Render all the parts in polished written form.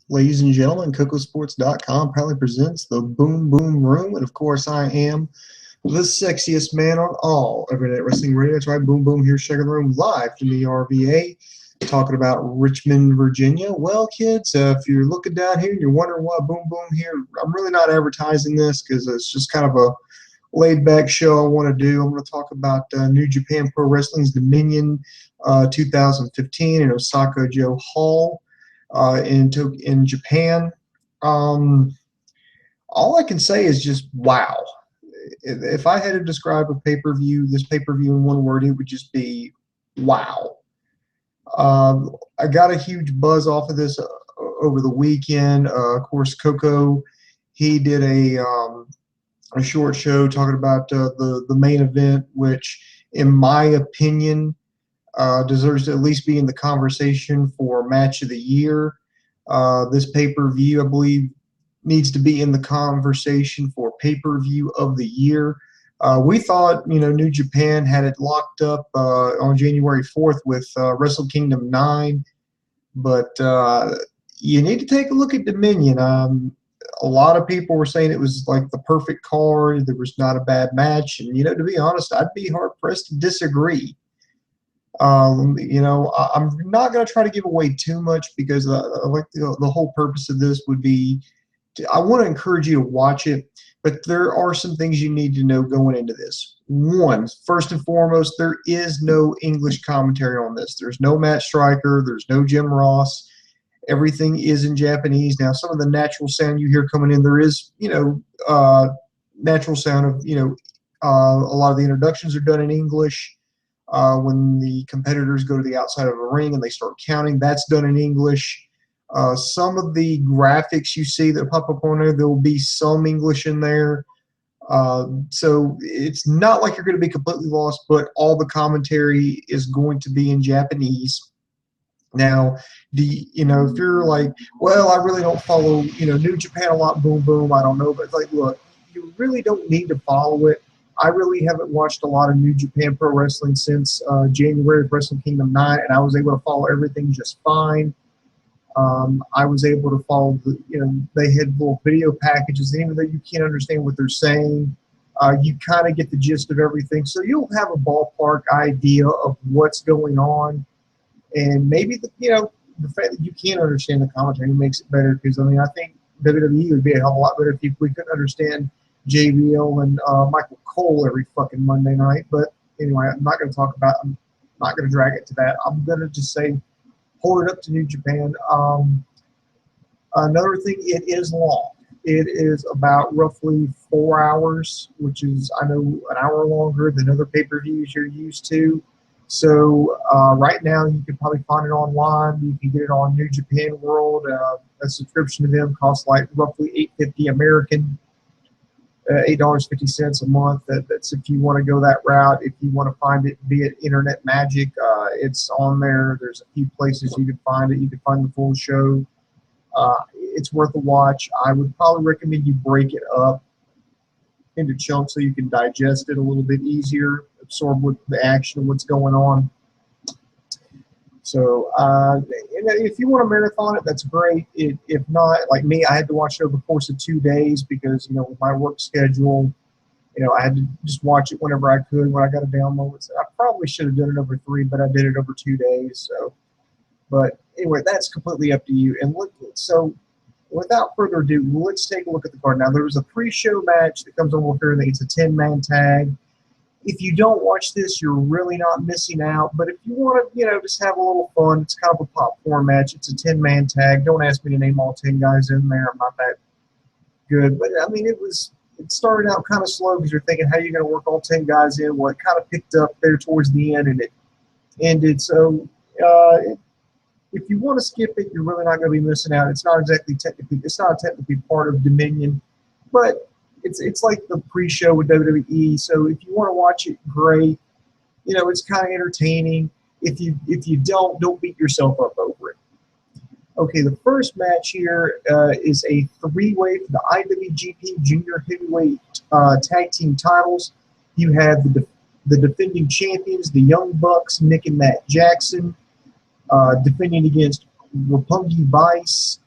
Ladies and gentlemen, CocoSports.com proudly presents the Boom Boom Room, and of course I am the sexiest man on all Everyday Wrestling Radio. That's right, Boom Boom here, shaking the room live from the RVA, talking about Richmond, Virginia. Well, kids, if you're looking down here and you're wondering why Boom Boom here, I'm really not advertising this because it's just kind of a laid-back show I want to do. I'm going to talk about New Japan Pro Wrestling's Dominion 2015 in Osaka-jo Hall. In Japan. All I can say is just wow. If I had to describe this pay-per-view in one word, it would just be wow. I got a huge buzz off of this over the weekend. Of course, Coco, he did a short show talking about the main event, which, in my opinion, deserves to at least be in the conversation for match of the year. This pay-per-view, I believe, needs to be in the conversation for pay-per-view of the year. We thought, New Japan had it locked up on January 4th with Wrestle Kingdom 9, but you need to take a look at Dominion. A lot of people were saying it was like the perfect card. There was not a bad match, and to be honest, I'd be hard-pressed to disagree. I'm not going to try to give away too much because I like the whole purpose of this would be I want to encourage you to watch it, but there are some things you need to know going into this. One, first and foremost, there is no English commentary on this. There's no Matt Stryker. There's no Jim Ross. Everything is in Japanese. Now, some of the natural sound you hear coming in, there is, natural sound of, a lot of the introductions are done in English. When the competitors go to the outside of a ring and they start counting, that's done in English. Some of the graphics you see that pop up on there will be some English in there. So it's not like you're going to be completely lost, but all the commentary is going to be in Japanese. Now, if you're like, well, I really don't follow, New Japan a lot, Boom Boom, I don't know, but it's like, look, you really don't need to follow it. I really haven't watched a lot of New Japan Pro Wrestling since January of Wrestle Kingdom 9, and I was able to follow everything just fine. I was able to follow they had little video packages, and even though you can't understand what they're saying, you kind of get the gist of everything. So you'll have a ballpark idea of what's going on, and maybe the fact that you can't understand the commentary makes it better because, I think WWE would be a hell of a lot better if we couldn't understand JBL and Michael Cole every fucking Monday night. But anyway, I'm not going to drag it to that. I'm going to just say, hold it up to New Japan. Another thing, it is long. It is about roughly 4 hours, which is, I know, an hour longer than other pay-per-views you're used to. So right now, you can probably find it online. You can get it on New Japan World. A subscription to them costs like roughly $8.50 American. $8.50 a month. That's if you want to go that route. If you want to find it via Internet Magic, it's on there. There's a few places you can find it. You can find the full show. It's worth a watch. I would probably recommend you break it up into chunks so you can digest it a little bit easier, absorb what the action of what's going on. So if you want to marathon it, that's great. If not, like me, I had to watch it over the course of 2 days because, with my work schedule, I had to just watch it whenever I could when I got a download. I probably should have done it over 3, but I did it over 2 days. So, but anyway, that's completely up to you. And so without further ado, let's take a look at the card. Now, there was a pre-show match that comes on here. It's a 10-man tag. If you don't watch this, you're really not missing out. But if you want to, just have a little fun, it's kind of a popcorn match. It's a 10-man tag. Don't ask me to name all 10 guys in there. I'm not that good. But, it started out kind of slow because you're thinking, how are you going to work all 10 guys in? Well, it kind of picked up there towards the end, and it ended. So if you want to skip it, you're really not going to be missing out. It's not technically part of Dominion, but it's like the pre-show with WWE. So if you want to watch it, great. It's kind of entertaining. If you don't beat yourself up over it. Okay, the first match here is a 3-way for the IWGP Junior Heavyweight Tag Team titles. You have the defending champions, the Young Bucks, Nick and Matt Jackson, defending against Roppongi Vice,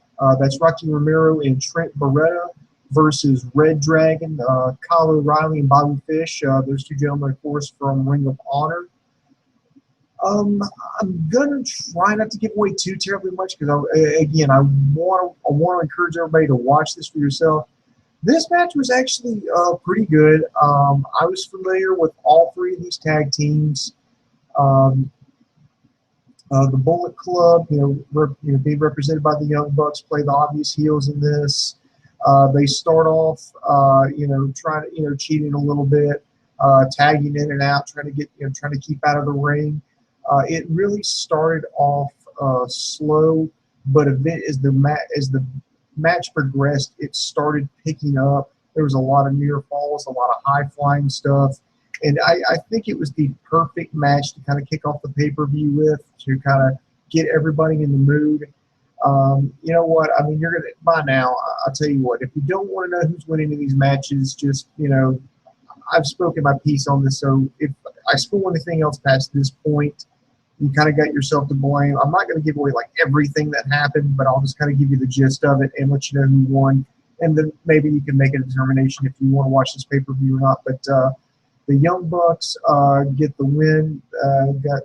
That's Rocky Romero and Trent Beretta versus reDRagon, Kyle O'Reilly and Bobby Fish. Those two gentlemen, of course, from Ring of Honor. I'm gonna try not to give away too terribly much because, again, I want to encourage everybody to watch this for yourself. This match was actually pretty good. I was familiar with all three of these tag teams. The Bullet Club, being represented by the Young Bucks, play the obvious heels in this. They start off, trying to, cheating a little bit, tagging in and out, trying to keep out of the ring. It really started off slow, but as the match progressed, it started picking up. There was a lot of near falls, a lot of high flying stuff. And I think it was the perfect match to kind of kick off the pay-per-view with, to kind of get everybody in the mood. You know what? I mean, you're going to, by now, I'll tell you what, if you don't want to know who's winning in these matches, just, I've spoken my piece on this. So if I spoil anything else past this point, you kind of got yourself to blame. I'm not going to give away like everything that happened, but I'll just kind of give you the gist of it and let you know who won. And then maybe you can make a determination if you want to watch this pay-per-view or not. But the Young Bucks get the win.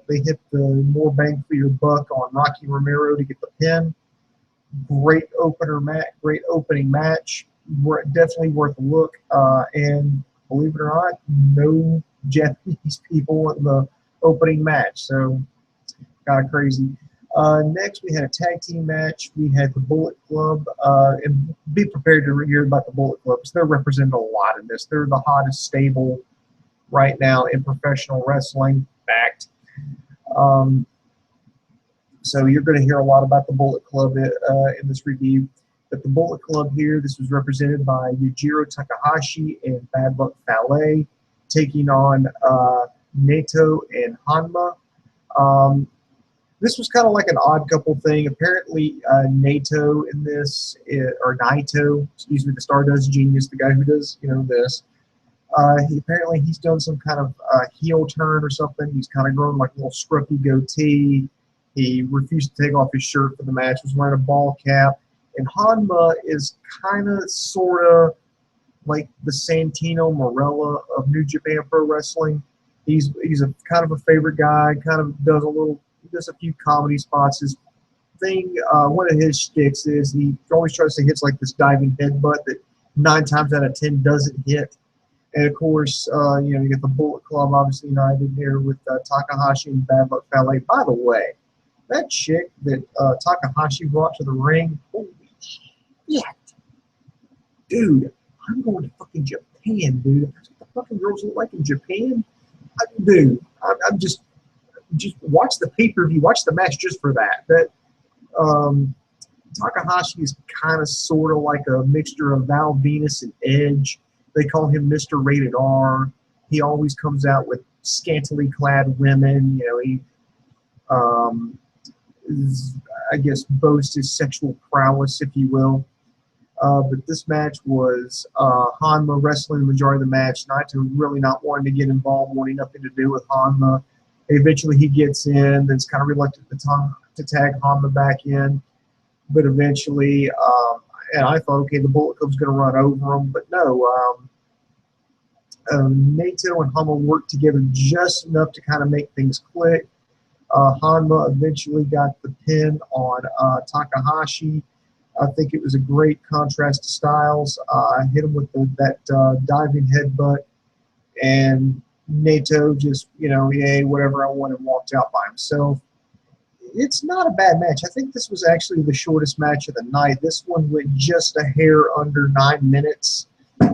They hit the more bang for your buck on Rocky Romero to get the pin. Great opening match. Definitely worth a look. And believe it or not, no Japanese people in the opening match. So kind of crazy. Next, we had a tag team match. We had the Bullet Club. And be prepared to hear about the Bullet Club because they're representing a lot in this. They're the hottest stable right now in professional wrestling. Fact. So you're going to hear a lot about the Bullet Club in this review. But the Bullet Club here, this was represented by Yujiro Takahashi and Bad Luck Fale, taking on Naito and Honma. This was kind of like an odd couple thing. Apparently, Naito in this, or Naito, excuse me, the Stardust Genius, the guy who does, this. He's done some kind of heel turn or something. He's kind of grown like a little scruffy goatee. He refused to take off his shirt for the match. Was wearing a ball cap. And Honma is kind of, sort of, like the Santino Marella of New Japan Pro Wrestling. He's a kind of a favorite guy. Kind of does a few comedy spots. His thing, one of his shticks is he always tries to hit like this diving headbutt that 9 times out of 10 doesn't hit. And of course, you get the Bullet Club, obviously united here with Takahashi and Bad Luck Fale. By the way, that chick that Takahashi brought to the ring, holy shit, dude! I'm going to fucking Japan, dude. That's what the fucking girls look like in Japan. I'm just watch the pay-per-view, watch the match just for that. Takahashi is kind of sort of like a mixture of Val Venus and Edge. They call him Mr. Rated R. He always comes out with scantily clad women. He I guess boasts his sexual prowess, if you will. But this match was Honma wrestling the majority of the match. Naito really not wanting to get involved, wanting nothing to do with Honma. Eventually he gets in, then's kind of reluctant to tag Honma back in. But eventually, and I thought, okay, the Bullet Club's going to run over him. But no, Naito and Honma worked together just enough to kind of make things click. Honma eventually got the pin on Takahashi. I think it was a great contrast to styles. I hit him with that diving headbutt, and Naito just, yay, whatever I want, and walked out by himself. It's not a bad match. I think this was actually the shortest match of the night. This one went just a hair under 9 minutes,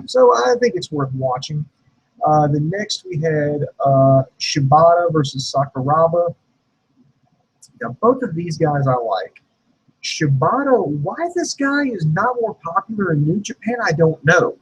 so I think it's worth watching. The next we had Shibata versus Sakuraba. Now, both of these guys I like. Shibata, why this guy is not more popular in New Japan, I don't know.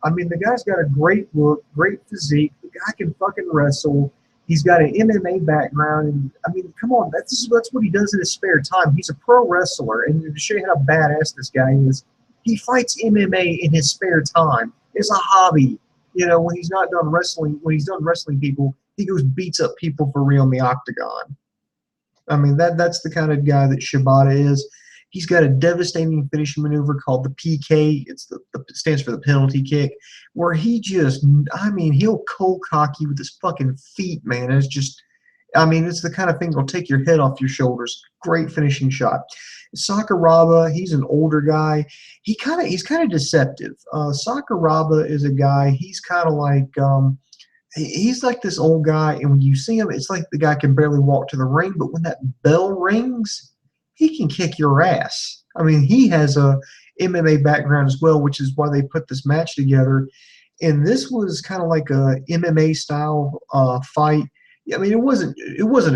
I mean, the guy's got a great look, great physique. The guy can fucking wrestle. He's got an MMA background. And I mean, come on, that's what he does in his spare time. He's a pro wrestler. And to show you how badass this guy is, he fights MMA in his spare time. It's a hobby. When he's not done wrestling, when he's done wrestling people, he goes beats up people for real in the octagon. I mean, that's the kind of guy that Shibata is. He's got a devastating finishing maneuver called the PK. It stands for the penalty kick, where he just, I mean, he'll cold cock you with his fucking feet, man. It's just, I mean, it's the kind of thing that'll take your head off your shoulders. Great finishing shot. Sakuraba, he's an older guy. He's kind of deceptive. Sakuraba is a guy. He's kind of like he's like this old guy, and when you see him, it's like the guy can barely walk to the ring. But when that bell rings, he can kick your ass. I mean, he has a MMA background as well, which is why they put this match together. And this was kind of like a MMA style fight. I mean, it wasn't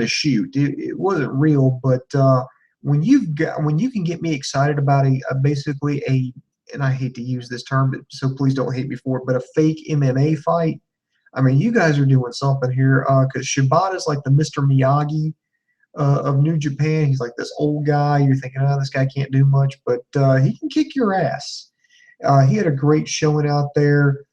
a shoot. It wasn't real, but when you can get me excited about basically a, and I hate to use this term, so please don't hate me for it, but a fake MMA fight. I mean, you guys are doing something here, because Shibata is like the Mr. Miyagi of New Japan. He's like this old guy. You're thinking, oh, this guy can't do much, but he can kick your ass. He had a great showing out there.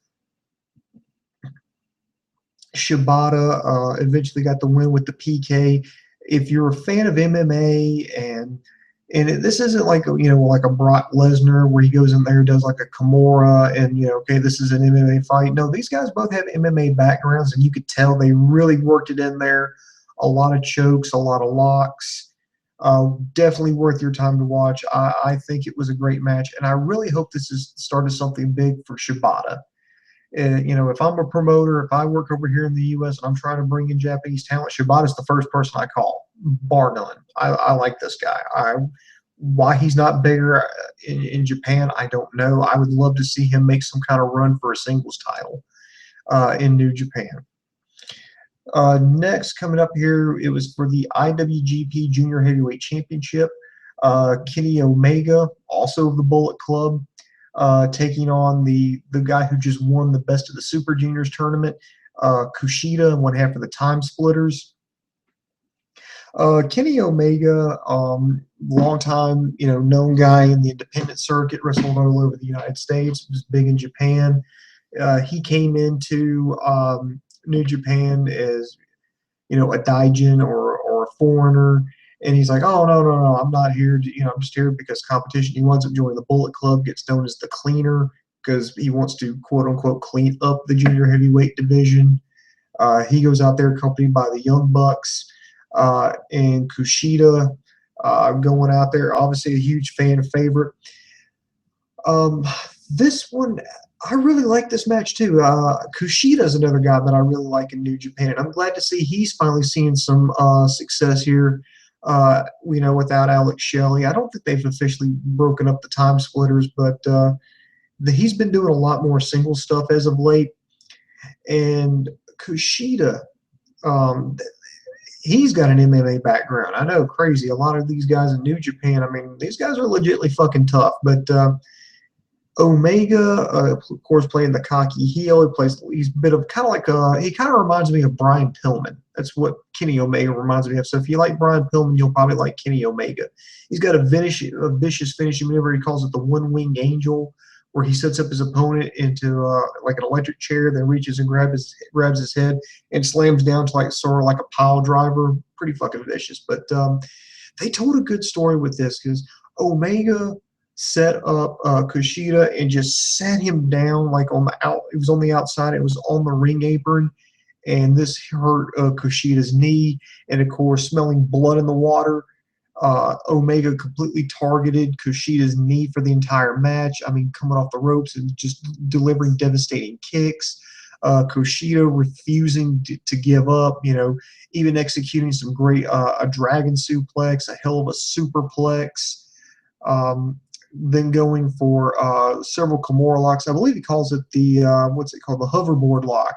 Shibata eventually got the win with the PK. If you're a fan of MMA this isn't like like a Brock Lesnar where he goes in there, does like a Kimura, and okay, this is an MMA fight. No, these guys both have MMA backgrounds, and you could tell they really worked it in there. A lot of chokes, a lot of locks. Definitely worth your time to watch. I think it was a great match, and I really hope this has started something big for Shibata. If I'm a promoter, if I work over here in the U.S. and I'm trying to bring in Japanese talent, Shibata's the first person I call, bar none. I like this guy. Why he's not bigger in Japan, I don't know. I would love to see him make some kind of run for a singles title in New Japan. Next, coming up here, it was for the IWGP Junior Heavyweight Championship. Kenny Omega, also of the Bullet Club, taking on the guy who just won the Best of the Super Juniors tournament, Kushida, one half of the Time Splitters. Kenny Omega, long time, known guy in the independent circuit, wrestled all over the United States, was big in Japan. He came into New Japan as, a Daijin or a foreigner. And he's like, oh, no, I'm not here. I'm just here because competition. He winds up joining the Bullet Club, gets known as the Cleaner because he wants to, quote unquote, clean up the junior heavyweight division. He goes out there accompanied by the Young Bucks and Kushida going out there. Obviously a huge fan favorite. This one, I really like this match too. Kushida is another guy that I really like in New Japan. I'm glad to see he's finally seeing some success here. Without Alex Shelley. I don't think they've officially broken up the Time Splitters, but he's been doing a lot more single stuff as of late. And Kushida, he's got an MMA background. I know, crazy. A lot of these guys in New Japan, I mean, these guys are legitimately fucking tough. But Omega, of course, playing the cocky heel. He's a bit of kind of like he kind of reminds me of Brian Pillman. That's what Kenny Omega reminds me of. So if you like Brian Pillman, you'll probably like Kenny Omega. He's got a vicious finishing maneuver. He calls it the one-winged angel, where he sets up his opponent into like an electric chair, then reaches and grabs his head and slams down to sort of like a pile driver. Pretty fucking vicious. But they told a good story with this because Omega set up Kushida and just sat him down it was on the outside. It was on the ring apron, and this hurt Kushida's knee. And of course, smelling blood in the water, Omega completely targeted Kushida's knee for the entire match. I mean, coming off the ropes and just delivering devastating kicks. Kushida refusing to give up, even executing some great a dragon suplex, a hell of a superplex. Then going for several Kimura locks. I believe he calls it the the hoverboard lock.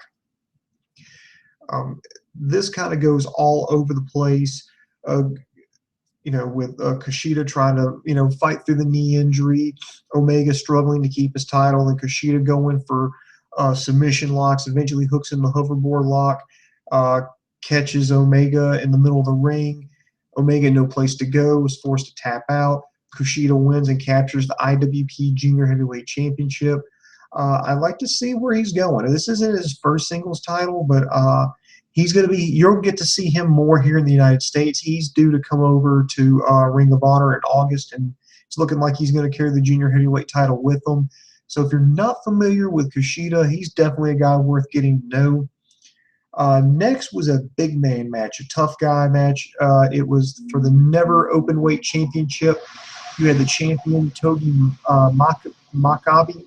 This kind of goes all over the place. With Kushida trying to fight through the knee injury, Omega struggling to keep his title, and Kushida going for submission locks. Eventually hooks in the hoverboard lock, catches Omega in the middle of the ring. Omega, no place to go, was forced to tap out. Kushida wins and captures the IWP Junior Heavyweight Championship. I'd like to see where he's going. This isn't his first singles title, but He's going to be, you'll get to see him more here in the United States. He's due to come over to Ring of Honor in August, and it's looking like he's going to carry the junior heavyweight title with him. So if you're not familiar with Kushida, he's definitely a guy worth getting to know. Next was a big man match, a tough guy match. It was for the never open weight championship. You had the champion Togi Makabe.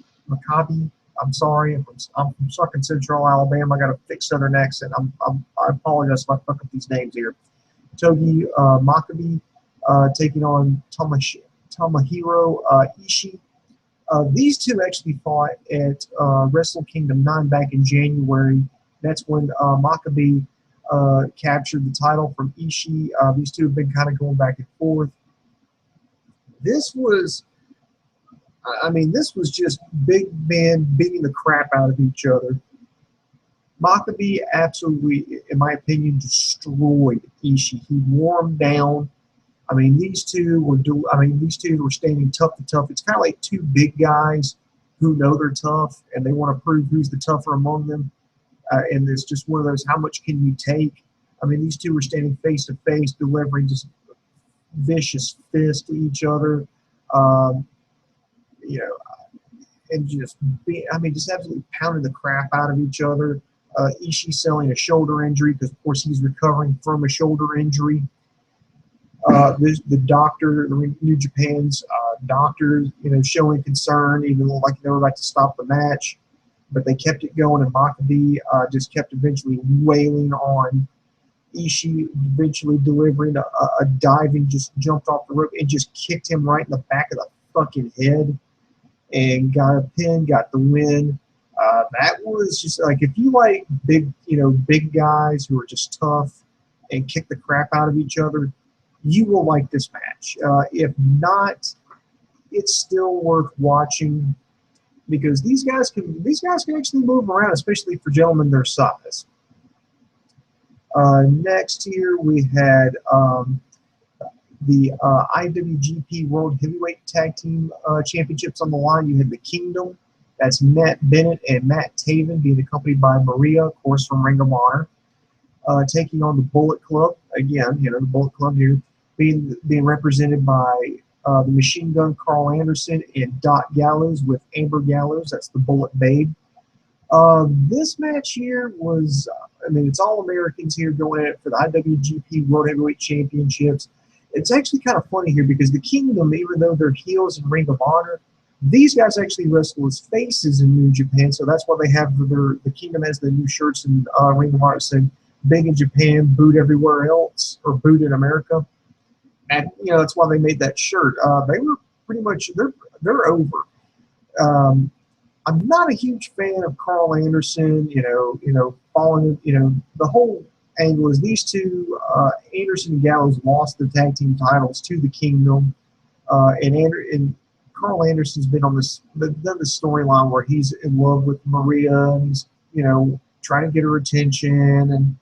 I'm sorry, I'm from fucking Central Alabama. I got a thick Southern accent. I apologize if I fuck up these names here. Togi Makabe taking on Tomohiro Ishii. These two actually fought at Wrestle Kingdom 9 back in January. That's when Makabe captured the title from Ishii. These two have been kind of going back and forth. This was just big men beating the crap out of each other. Makabe absolutely, in my opinion, destroyed Ishii. He wore him down. I mean, these two were standing tough to tough. It's kind of like two big guys who know they're tough and they want to prove who's the tougher among them. And it's just one of those, how much can you take? I mean, these two were standing face to face, delivering just vicious fists to each other. And just absolutely pounding the crap out of each other. Ishii selling a shoulder injury because, of course, he's recovering from a shoulder injury. The doctor, New Japan's doctors, showing concern, even like they were about to stop the match, but they kept it going, and Makabe just kept eventually wailing on Ishii, eventually delivering a diving, just jumped off the rope and just kicked him right in the back of the fucking head and got a pin, got the win. That was just like, if you like big guys who are just tough and kick the crap out of each other, you will like this match. If not, it's still worth watching because these guys can actually move around, especially for gentlemen their size. Next here we had the IWGP World Heavyweight Tag Team Championships on the line. You had the Kingdom. That's Matt Bennett and Matt Taven being accompanied by Maria, of course, from Ring of Honor, taking on the Bullet Club. Again, the Bullet Club here being represented by the Machine Gun Carl Anderson and Dot Gallows with Amber Gallows. That's the Bullet Babe. This match here was, it's all Americans here going at it for the IWGP World Heavyweight Championships. It's actually kind of funny here because the Kingdom, even though they're heels in Ring of Honor, these guys actually wrestle as faces in New Japan, so that's why they have the Kingdom has the new shirts in Ring of Honor saying "Big in Japan, boot everywhere else," or "Boot in America," and that's why they made that shirt. They were pretty much they're over. I'm not a huge fan of Carl Anderson. Following the whole angle is these two, Anderson and Gallows, lost the tag team titles to the Kingdom, and Carl Anderson's been on done this storyline where he's in love with Maria and he's trying to get her attention, and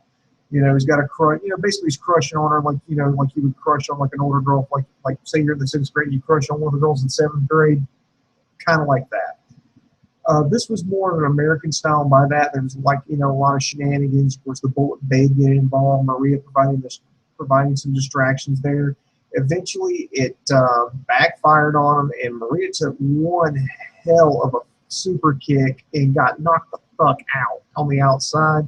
he's got a crush. Basically he's crushing on her like like you would crush on like an older girl, like say you're in the 6th grade and you crush on one of the girls in 7th grade, kind of like that. This was more of an American style, and by that there was a lot of shenanigans. Of course, the Bullet Babe getting involved, Maria providing some distractions there. Eventually, it backfired on him, and Maria took one hell of a super kick and got knocked the fuck out on the outside.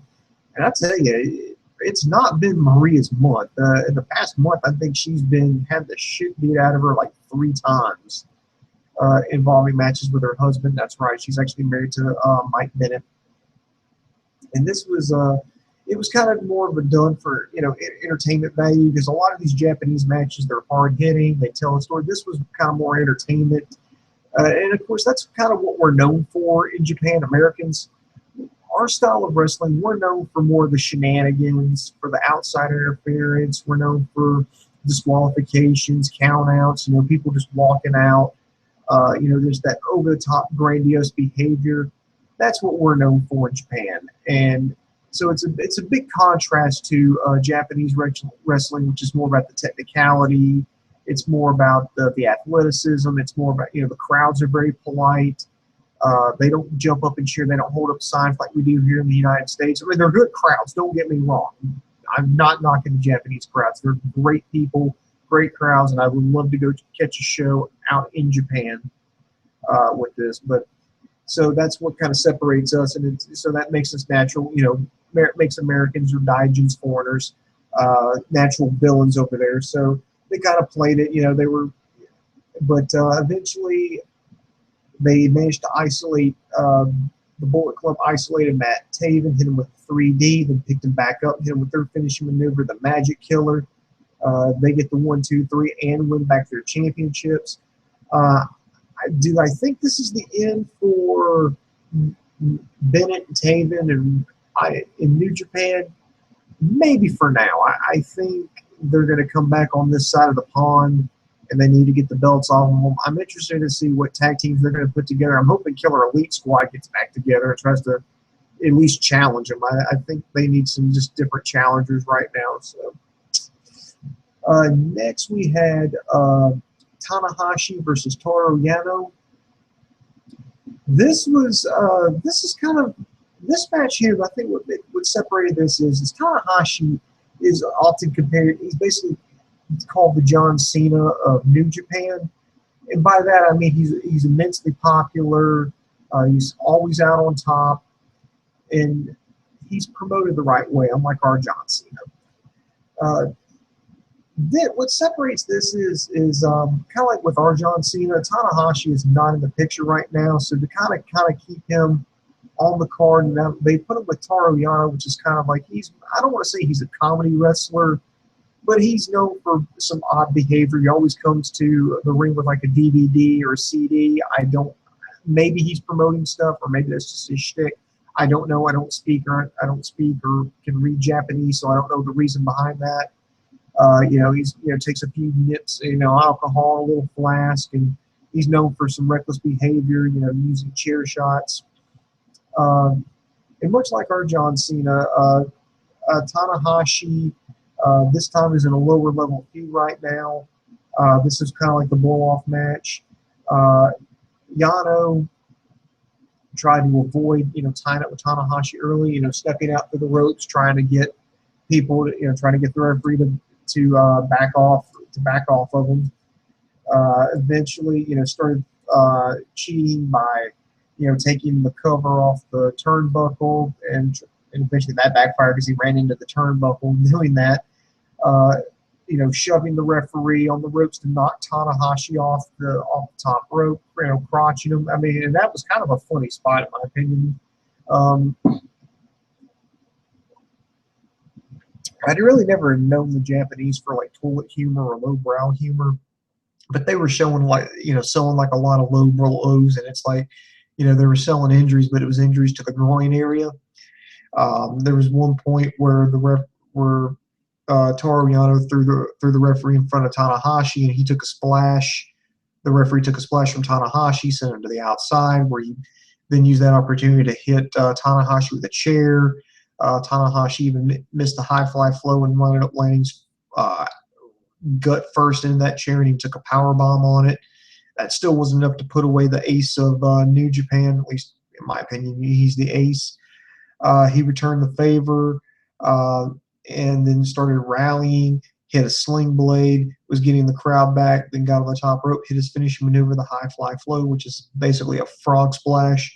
And I tell you, it's not been Maria's month. In the past month, I think she's had the shit beat out of her like 3 times. Involving matches with her husband. That's right. She's actually married to Mike Bennett. And this was it was kind of more of a done for entertainment value, because a lot of these Japanese matches, they're hard hitting, they tell a story. This was kind of more entertainment, and of course that's kind of what we're known for in Japan. Americans, our style of wrestling, we're known for more of the shenanigans, for the outside interference. We're known for disqualifications, countouts, people just walking out. There's that over-the-top grandiose behavior. That's what we're known for in Japan. And so it's a big contrast to Japanese wrestling, which is more about the technicality. It's more about the athleticism. It's more about, the crowds are very polite. They don't jump up and cheer. They don't hold up signs like we do here in the United States. I mean, they're good crowds. Don't get me wrong. I'm not knocking the Japanese crowds. They're great people, great crowds, and I would love to go catch a show out in Japan with this. But so that's what kind of separates us, and so that makes us natural. Makes Americans or Gaijins, foreigners, natural villains over there. So they kind of played it. They were, but eventually they managed to isolate. The Bullet Club isolated Matt Taven, hit him with 3D, then picked him back up, hit him with their finishing maneuver, the Magic Killer. They get the 1, 2, 3 and win back their championships. Do I think this is the end for Bennett and Taven and in New Japan? Maybe for now. I think they're going to come back on this side of the pond, and they need to get the belts off of them. I'm interested to see what tag teams they're going to put together. I'm hoping Killer Elite Squad gets back together and tries to at least challenge them. I think they need some just different challengers right now. So next we had Tanahashi versus Toru Yano. This match here, I think what separated this is Tanahashi is often compared, he's basically called the John Cena of New Japan. And by that, I mean he's immensely popular. He's always out on top. And he's promoted the right way, unlike our John Cena. What separates this is kind of like with our John Cena, Tanahashi is not in the picture right now. So to kind of keep him on the card, and they put him with Toru Yano, which is kind of like I don't want to say he's a comedy wrestler, but he's known for some odd behavior. He always comes to the ring with like a DVD or a CD. Maybe he's promoting stuff, or maybe that's just his shtick. I don't know. I don't speak or can read Japanese, so I don't know the reason behind that. He's takes a few nips, alcohol, a little flask, and he's known for some reckless behavior, using chair shots. And much like our John Cena, Tanahashi this time is in a lower level feud right now. This is kind of like the blow-off match. Yano tried to avoid, tying up with Tanahashi early, stepping out through the ropes, trying to get people, trying to get the referee to back off of him. Eventually, started cheating by, taking the cover off the turnbuckle, and eventually that backfired because he ran into the turnbuckle. Doing that, shoving the referee on the ropes to knock Tanahashi off the top rope, crotching him. I mean, and that was kind of a funny spot in my opinion. I'd really never known the Japanese for like toilet humor or lowbrow humor, but they were selling like a lot of low blows, and it's like, they were selling injuries, but it was injuries to the groin area. There was one point where Toru Yano threw the referee in front of Tanahashi, and he took a splash. The referee took a splash from Tanahashi, sent him to the outside, where he then used that opportunity to hit Tanahashi with a chair. Tanahashi even missed the high fly flow and wound up landing gut first in that chair, and he took a power bomb on it. That still wasn't enough to put away the ace of New Japan, at least in my opinion. He's the ace. He returned the favor and then started rallying, hit a sling blade, was getting the crowd back, then got on the top rope, hit his finishing maneuver, the high fly flow, which is basically a frog splash.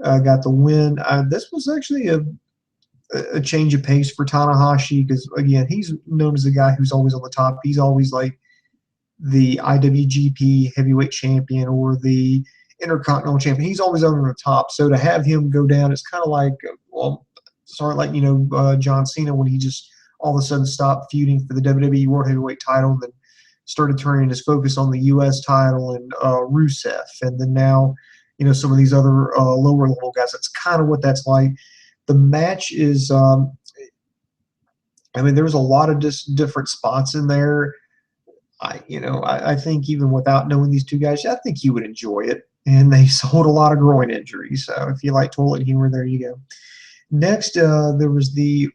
Got the win. This was actually a change of pace for Tanahashi because, again, he's known as a guy who's always on the top. He's always like the IWGP heavyweight champion or the Intercontinental champion. He's always on the top. So to have him go down, it's kind of like, John Cena, when he just all of a sudden stopped feuding for the WWE World Heavyweight title, and then started turning his focus on the U.S. title and Rusev. And then now, some of these other lower level guys. That's kind of what that's like. The match is, there's a lot of just different spots in there. I think even without knowing these two guys, I think you would enjoy it. And they sold a lot of groin injuries. So if you like toilet humor, there you go. Next, there was the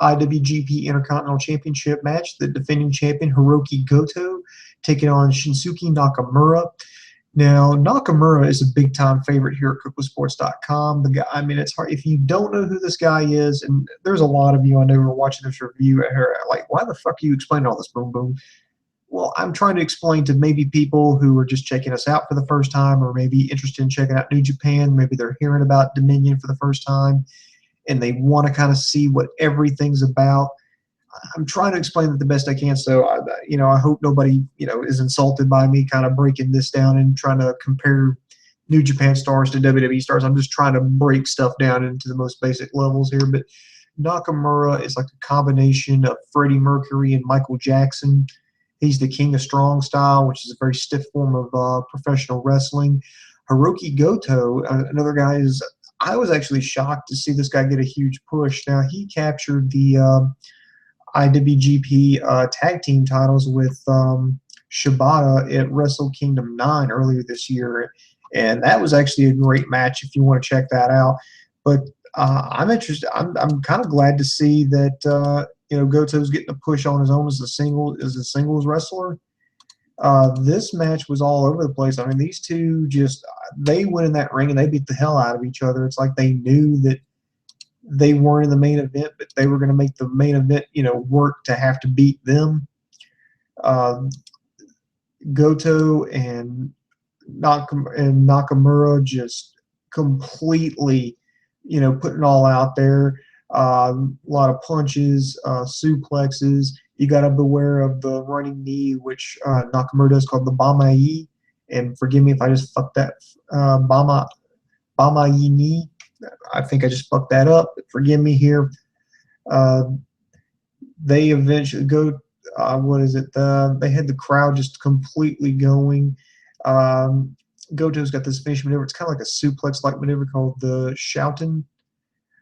IWGP Intercontinental Championship match. The defending champion, Hiroki Goto, taking on Shinsuke Nakamura. Now, Nakamura is a big-time favorite here at cooklessports.com. The guy, I mean, it's hard if you don't know who this guy is, and there's a lot of you I know who are watching this review and are like, why the fuck are you explaining all this, boom boom? Well, I'm trying to explain to maybe people who are just checking us out for the first time, or maybe interested in checking out New Japan. Maybe they're hearing about Dominion for the first time, and they want to kind of see what everything's about. I'm trying to explain it the best I can. So, I hope nobody, is insulted by me kind of breaking this down and trying to compare New Japan stars to WWE stars. I'm just trying to break stuff down into the most basic levels here. But Nakamura is like a combination of Freddie Mercury and Michael Jackson. He's the king of strong style, which is a very stiff form of professional wrestling. Hiroki Goto, another guy, I was actually shocked to see this guy get a huge push. Now, he captured the IWGP tag team titles with Shibata at Wrestle Kingdom 9 earlier this year. And that was actually a great match if you want to check that out. But I'm interested. I'm kind of glad to see that Goto's getting a push on his own as a singles wrestler. This match was all over the place. I mean, these two they went in that ring and they beat the hell out of each other. It's like they knew that they weren't in the main event, but they were going to make the main event, work to have to beat them. Goto and Nakamura just completely, putting it all out there. A lot of punches, suplexes. You got to beware of the running knee, which Nakamura does, called the Bamai. And forgive me if I just fucked that Bamai knee. I think I just fucked that up. Forgive me here. They eventually go. What is it? They had the crowd just completely going. Goto's got this finishing maneuver. It's kind of like a suplex-like maneuver called the Shouten,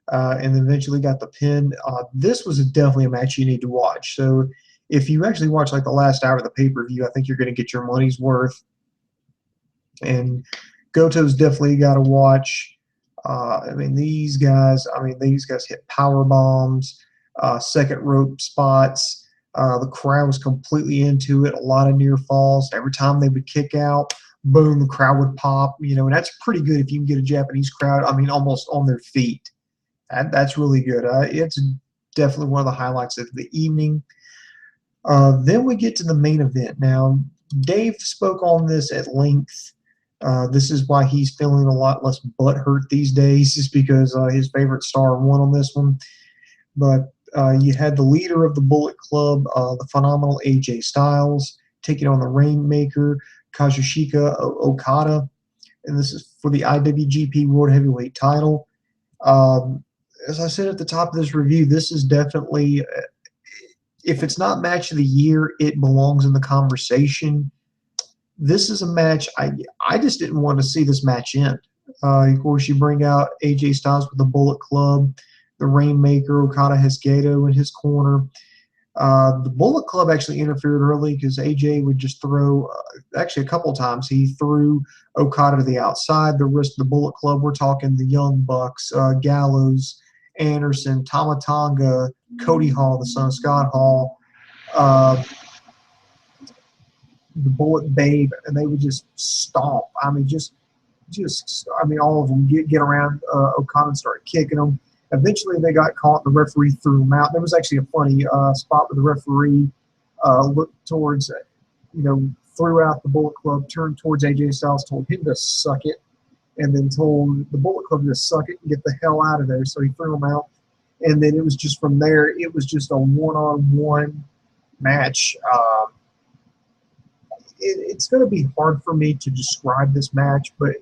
and eventually got the pin. This was definitely a match you need to watch. So if you actually watch like the last hour of the pay-per-view, I think you're going to get your money's worth. And Goto's definitely got to watch. These guys hit power bombs, second rope spots. The crowd was completely into it. A lot of near falls. Every time they would kick out, boom, the crowd would pop. And that's pretty good if you can get a Japanese crowd. Almost on their feet. That's really good. It's definitely one of the highlights of the evening. Then we get to the main event. Now, Dave spoke on this at length. This is why he's feeling a lot less butthurt these days, is because his favorite star won on this one. But you had the leader of the Bullet Club, the phenomenal AJ Styles, taking on the Rainmaker, Kazuchika Okada. And this is for the IWGP World Heavyweight title. As I said at the top of this review, this is definitely, if it's not match of the year, it belongs in the conversation. This is a match I just didn't want to see this match end. Of course, you bring out AJ Styles with the Bullet Club, the Rainmaker. Okada has Gato in his corner. The Bullet Club actually interfered early because AJ would just throw, actually a couple times, he threw Okada to the outside. The rest of the Bullet Club, we're talking the Young Bucks, Gallows, Anderson, Tama Tonga, Cody Hall, the son of Scott Hall, the Bullet Babe, and they would just stomp. All of them get around Okada and start kicking them. Eventually, they got caught. The referee threw them out. There was actually a funny spot where the referee looked towards, threw out the Bullet Club, turned towards AJ Styles, told him to suck it, and then told the Bullet Club to suck it and get the hell out of there. So he threw them out. And then it was just from there, it was just a one-on-one match. It's going to be hard for me to describe this match, but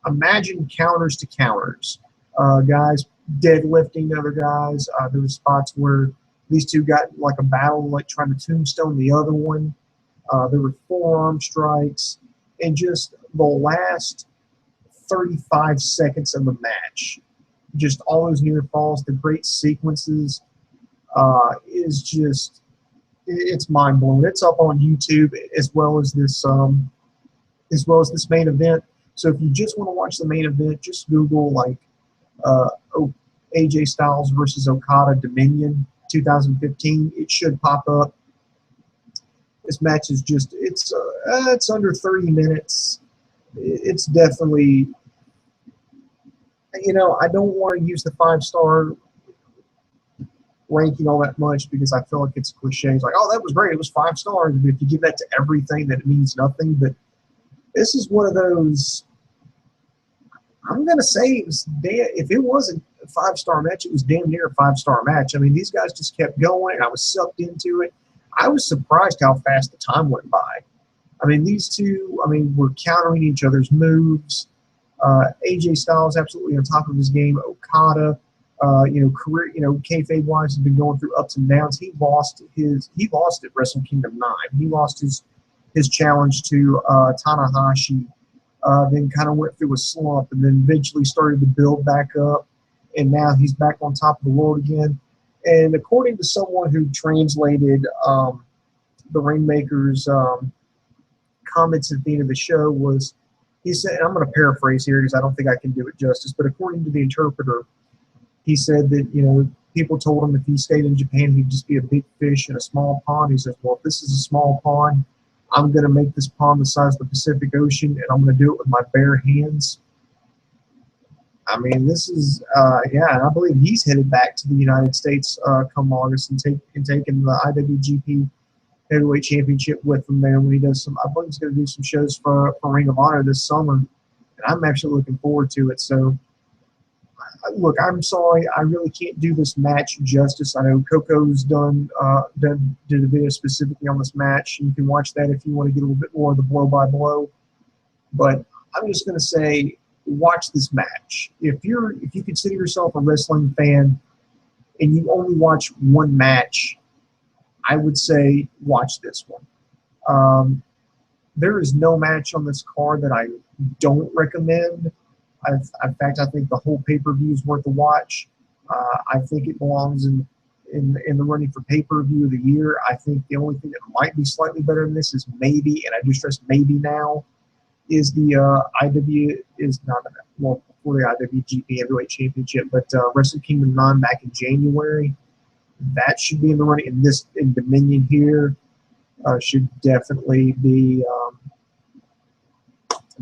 imagine counters to counters. Guys deadlifting other guys. There were spots where these two got like a battle, like trying to tombstone the other one. There were forearm strikes. And just the last 35 seconds of the match, just all those near falls, the great sequences, is just, it's mind blowing. It's up on YouTube as well as this main event. So if you just want to watch the main event, just Google AJ Styles versus Okada Dominion 2015. It should pop up. This match is just, it's under 30 minutes. it's definitely, you know, I don't want to use the 5-star ranking all that much because I feel like it's cliche. It's like, oh, that was great. It was 5 stars. But if you give that to everything, then it means nothing. But this is one of those, I'm going to say it was, if it wasn't a 5-star match, it was damn near a 5-star match. I mean, these guys just kept going, and I was sucked into it. I was surprised how fast the time went by. I mean, these two, I mean, were countering each other's moves. AJ Styles absolutely on top of his game. Okada, you know, career, you know, kayfabe wise has been going through ups and downs. He lost at Wrestle Kingdom 9. He lost his challenge to Tanahashi. Then kind of went through a slump, and then eventually started to build back up. And now he's back on top of the world again. And according to someone who translated the Rainmaker's comments at the end of the show, was he said, and I'm going to paraphrase here because I don't think I can do it justice, but according to the interpreter, he said that, you know, people told him if he stayed in Japan, he'd just be a big fish in a small pond. He says, well, if this is a small pond, I'm going to make this pond the size of the Pacific Ocean, and I'm going to do it with my bare hands. I mean, this is, yeah, and I believe he's headed back to the United States come August and taking the IWGP Heavyweight Championship with him there when he does some, I believe he's going to do some shows for Ring of Honor this summer, and I'm actually looking forward to it. So, look, I'm sorry, I really can't do this match justice. I know Coco's did a video specifically on this match. You can watch that if you want to get a little bit more of the blow-by-blow. But I'm just going to say, watch this match. If you consider yourself a wrestling fan and you only watch one match, I would say watch this one. There is no match on this card that I don't recommend. In fact, I think the whole pay-per-view is worth a watch. I think it belongs in the running for pay-per-view of the year. I think the only thing that might be slightly better than this is maybe, and I do stress maybe now, is the before the IWGP Heavyweight Championship, but Wrestle Kingdom 9 back in January. That should be in the running. In Dominion here should definitely be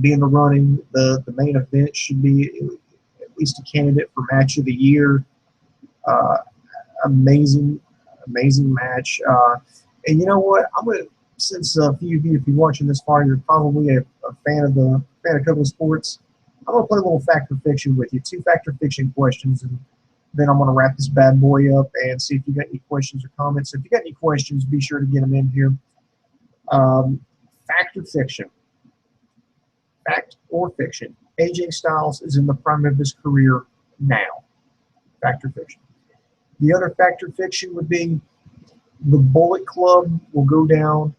in the running. The main event should be at least a candidate for match of the year. Amazing match. And you know what? I'm gonna, since a few of you, if you're watching this far, you're probably a fan of Coco Sports. I'm gonna play a little fact or fiction with you. 2 fact or fiction questions, and then I'm gonna wrap this bad boy up and see if you got any questions or comments. So if you got any questions, be sure to get them in here. Fact or fiction? Fact or fiction? AJ Styles is in the prime of his career now. Fact or fiction? The other fact or fiction would be the Bullet Club will go down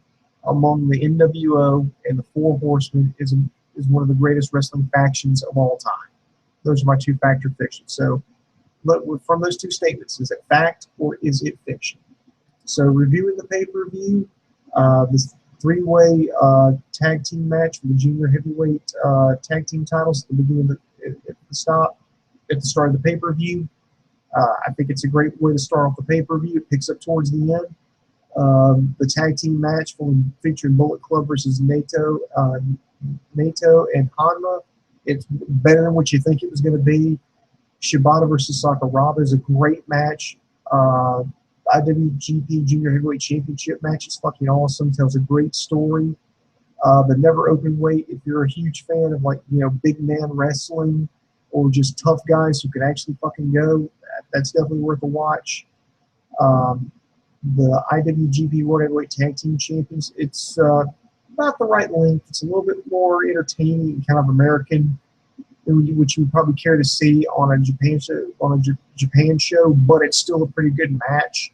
among the NWO, and the Four Horsemen is one of the greatest wrestling factions of all time. Those are my 2 fact or fiction. So look, from those 2 statements, is it fact or is it fiction? So reviewing the pay-per-view, this 3-way tag team match for the junior heavyweight tag team titles at the beginning at the start of the pay-per-view. I think it's a great way to start off the pay-per-view. It picks up towards the end. The tag team match featuring Bullet Club versus Naito and Honma. It's better than what you think it was going to be. Shibata versus Sakuraba is a great match. IWGP Junior Heavyweight Championship match is fucking awesome. Tells a great story. The Never Open Weight, if you're a huge fan of, like, you know, big man wrestling or just tough guys who can actually fucking go, that's definitely worth a watch. The IWGP World Heavyweight Tag Team Champions, it's about the right length. It's a little bit more entertaining and kind of American, which you would probably care to see on a Japan show, but it's still a pretty good match.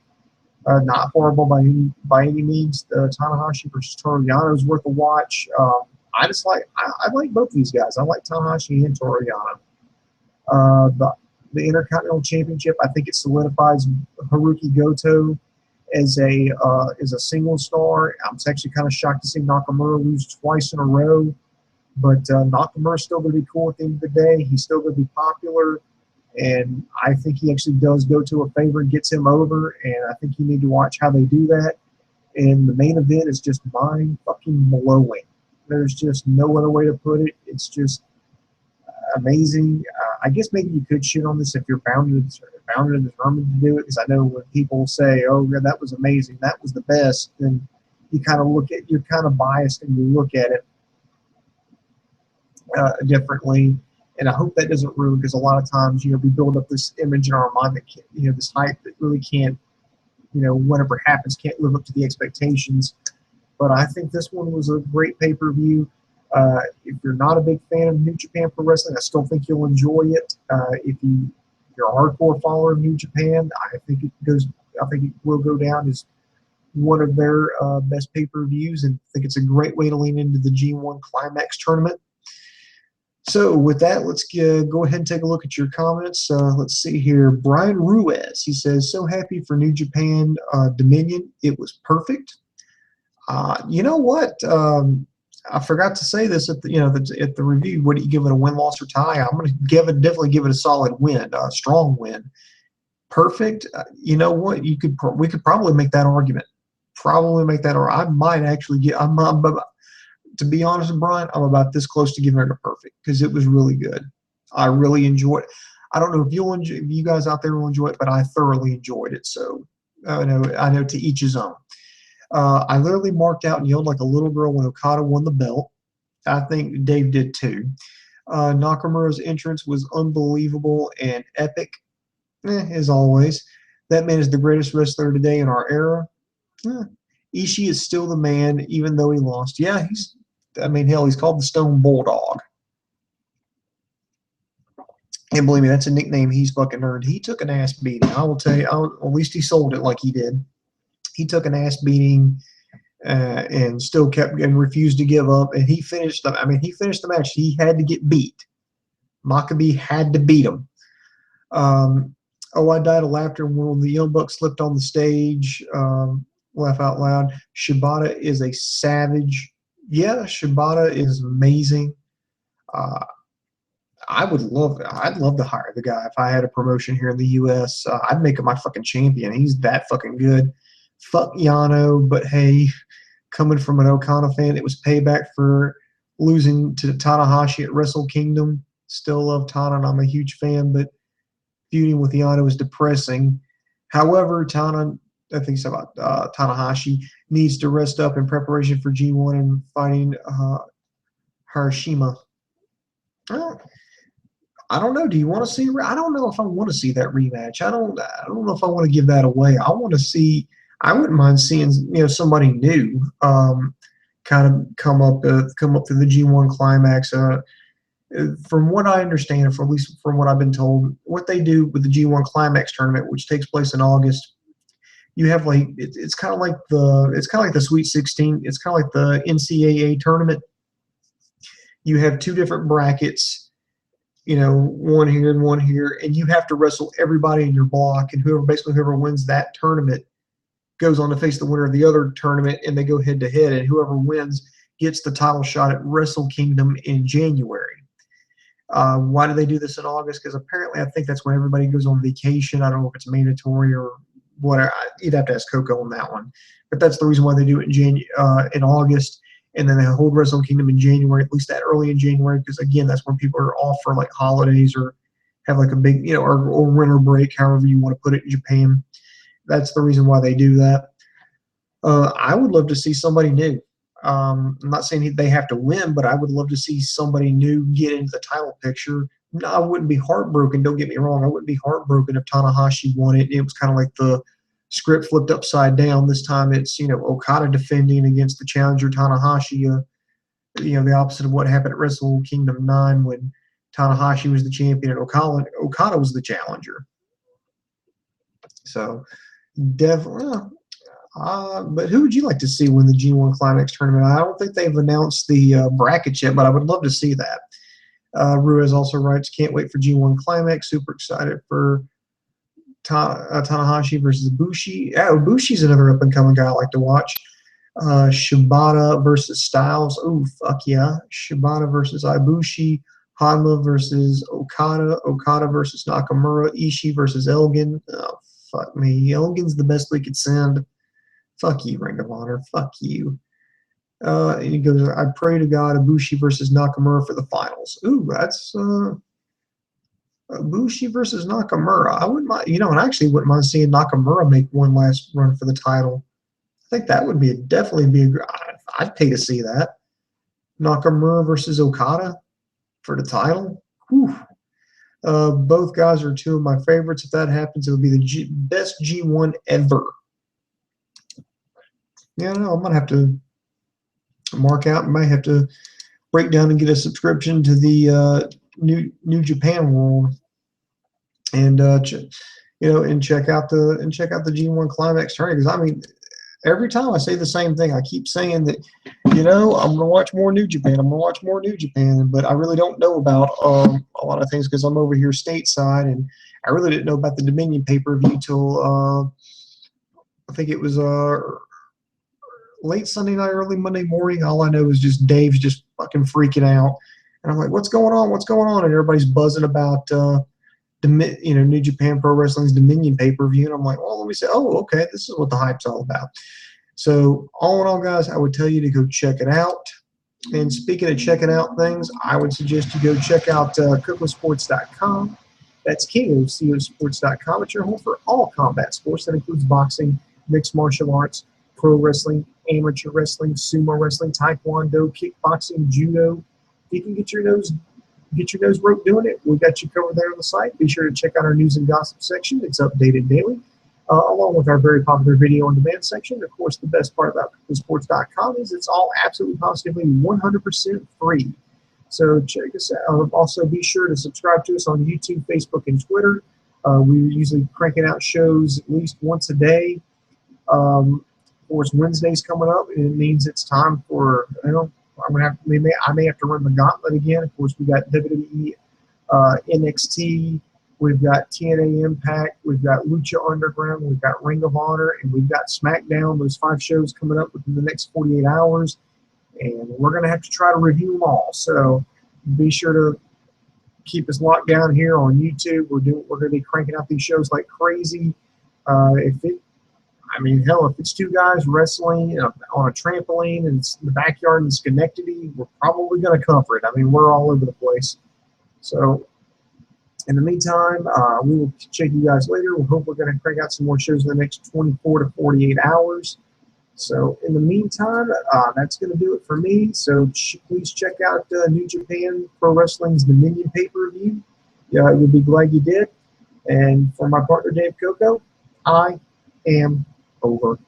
Not horrible by any means. The Tanahashi versus Toru Yano is worth a watch. I like both of these guys. I like Tanahashi and Toru Yano. The Intercontinental Championship, I think it solidifies Haruki Goto as a single star. I'm actually kind of shocked to see Nakamura lose twice in a row, but Nakamura's still going to be cool at the end of the day. He's still going to be popular, and I think he actually does Goto a favor and gets him over, and I think you need to watch how they do that. And the main event is just mind-fucking-blowing. There's just no other way to put it. It's just amazing. I guess maybe you could shit on this if you're bound and determined to do it, because I know when people say, "Oh, yeah, that was amazing, that was the best," then you kind of you're kind of biased and you look at it differently. And I hope that doesn't ruin, because a lot of times, we build up this image in our mind that can't, this hype that really can't, whatever happens, can't live up to the expectations. But I think this one was a great pay-per-view. If you're not a big fan of New Japan Pro Wrestling, I still think you'll enjoy it. If you're a hardcore follower of New Japan, I think it will go down as one of their best pay-per-views, and I think it's a great way to lean into the G1 Climax tournament. So with that, let's go ahead and take a look at your comments. Let's see here. Brian Ruiz, he says, "So happy for New Japan Dominion. It was perfect." You know what? I forgot to say this at the review. What do you give it, a win, loss, or tie? I'm going to definitely give it a solid win, a strong win. Perfect. You know what? We could probably make that argument. Or I might actually get. To be honest with Brian, I'm about this close to giving it a perfect, because it was really good. I really enjoyed it. I don't know if you guys out there will enjoy it, but I thoroughly enjoyed it. So I know to each his own. I literally marked out and yelled like a little girl when Okada won the belt. I think Dave did too. Nakamura's entrance was unbelievable and epic, as always. That man is the greatest wrestler today in our era. Ishii is still the man, even though he lost. Yeah, he's called the Stone Bulldog. And believe me, that's a nickname he's fucking earned. He took an ass beating. I will tell you, at least he sold it like he did. He took an ass beating and still kept and refused to give up. And he finished the match. He had to get beat. Maccabee had to beat him. I died of laughter when the Young Bucks slipped on the stage. Laugh out loud. Shibata is a savage. Yeah, Shibata is amazing. I'd love to hire the guy if I had a promotion here in the U.S. I'd make him my fucking champion. He's that fucking good. Fuck Yano, but hey, coming from an Okada fan, it was payback for losing to Tanahashi at Wrestle Kingdom. Still love Tana, and I'm a huge fan, but feuding with Yano is depressing. However, I think it's about Tanahashi needs to rest up in preparation for G1 and fighting Hiroshima. I don't know. Do you want to see? I don't know if I want to see that rematch. I don't know if I want to give that away. I want to see. I wouldn't mind seeing somebody new kind of come up to the G1 Climax. From what I understand, at least from what I've been told, what they do with the G1 Climax tournament, which takes place in August, you have it's kind of like the Sweet 16. It's kind of like the NCAA tournament. You have two different brackets, one here and one here, and you have to wrestle everybody in your block, and whoever wins that tournament goes on to face the winner of the other tournament, and they go head to head, and whoever wins gets the title shot at Wrestle Kingdom in January. Why do they do this in August? Because apparently I think that's when everybody goes on vacation. I don't know if it's mandatory or whatever. You'd have to ask Coco on that one. But that's the reason why they do it in August, and then they hold Wrestle Kingdom in January, at least that early in January, because, again, that's when people are off for, holidays or have, a big, or winter break, however you want to put it in Japan. That's the reason why they do that. I would love to see somebody new. I'm not saying they have to win, but I would love to see somebody new get into the title picture. No, I wouldn't be heartbroken. Don't get me wrong. I wouldn't be heartbroken if Tanahashi won it. It was kind of like the script flipped upside down. This time it's, Okada defending against the challenger Tanahashi. The opposite of what happened at Wrestle Kingdom 9 when Tanahashi was the champion and Okada was the challenger. So definitely. But who would you like to see win the G1 Climax tournament? I don't think they've announced the brackets yet, but I would love to see that. Ruiz also writes, "Can't wait for G1 Climax. Super excited for Tanahashi versus Ibushi." Yeah, Ibushi's another up-and-coming guy I like to watch. Shibata versus Styles. Oh, fuck yeah. Shibata versus Ibushi. Honma versus Okada. Okada versus Nakamura. Ishii versus Elgin. Oh, fuck me. Elgin's the best we could send. Fuck you, Ring of Honor. Fuck you. He goes, I pray to God Ibushi versus Nakamura for the finals. Ooh, that's Ibushi versus Nakamura. I wouldn't mind, and I actually wouldn't mind seeing Nakamura make one last run for the title. I think that would definitely be I'd pay to see that. Nakamura versus Okada for the title. Whew. Both guys are two of my favorites. If that happens, it would be the best G1 ever. Yeah, no, I'm gonna have to mark out. I might have to break down and get a subscription to the New Japan World, and and check out the G1 Climax tournament. Because I mean, every time I say the same thing, I keep saying that, I'm going to watch more New Japan. I'm going to watch more New Japan, but I really don't know about a lot of things because I'm over here stateside, and I really didn't know about the Dominion pay-per-view till I think it was late Sunday night, early Monday morning. All I know is just Dave's just fucking freaking out, and I'm like, "What's going on? What's going on?" And everybody's buzzing about New Japan Pro Wrestling's Dominion pay-per-view, and I'm like, "Well, let me say, oh, okay, this is what the hype's all about." So, all in all, guys, I would tell you to go check it out. And speaking of checking out things, I would suggest you go check out KOCoSports.com. That's KOCoSports.com. It's your home for all combat sports. That includes boxing, mixed martial arts, pro wrestling, amateur wrestling, sumo wrestling, taekwondo, kickboxing, judo. If you can get your nose broke doing it, we got you covered there on the site. Be sure to check out our news and gossip section. It's updated daily. Along with our very popular video on demand section. Of course, the best part about sports.com is it's all absolutely positively 100% free. So check us out. Also, be sure to subscribe to us on YouTube, Facebook, and Twitter. We're usually cranking out shows at least once a day. Of course, Wednesday's coming up, and it means it's time for, I may have to run the gauntlet again. Of course, we got WWE, NXT, we've got TNA Impact, we've got Lucha Underground, we've got Ring of Honor, and we've got SmackDown. Those 5 shows coming up within the next 48 hours, and we're going to have to try to review them all. So be sure to keep us locked down here on YouTube. We're going to be cranking out these shows like crazy. If it's 2 guys wrestling on a trampoline and it's in the backyard in Schenectady, we're probably going to cover it. I mean, we're all over the place. So in the meantime, we will check you guys later. We hope we're going to crank out some more shows in the next 24 to 48 hours. So in the meantime, that's going to do it for me. So please check out New Japan Pro Wrestling's Dominion pay-per-view. You'll be glad you did. And for my partner, Dave Coco, I am over.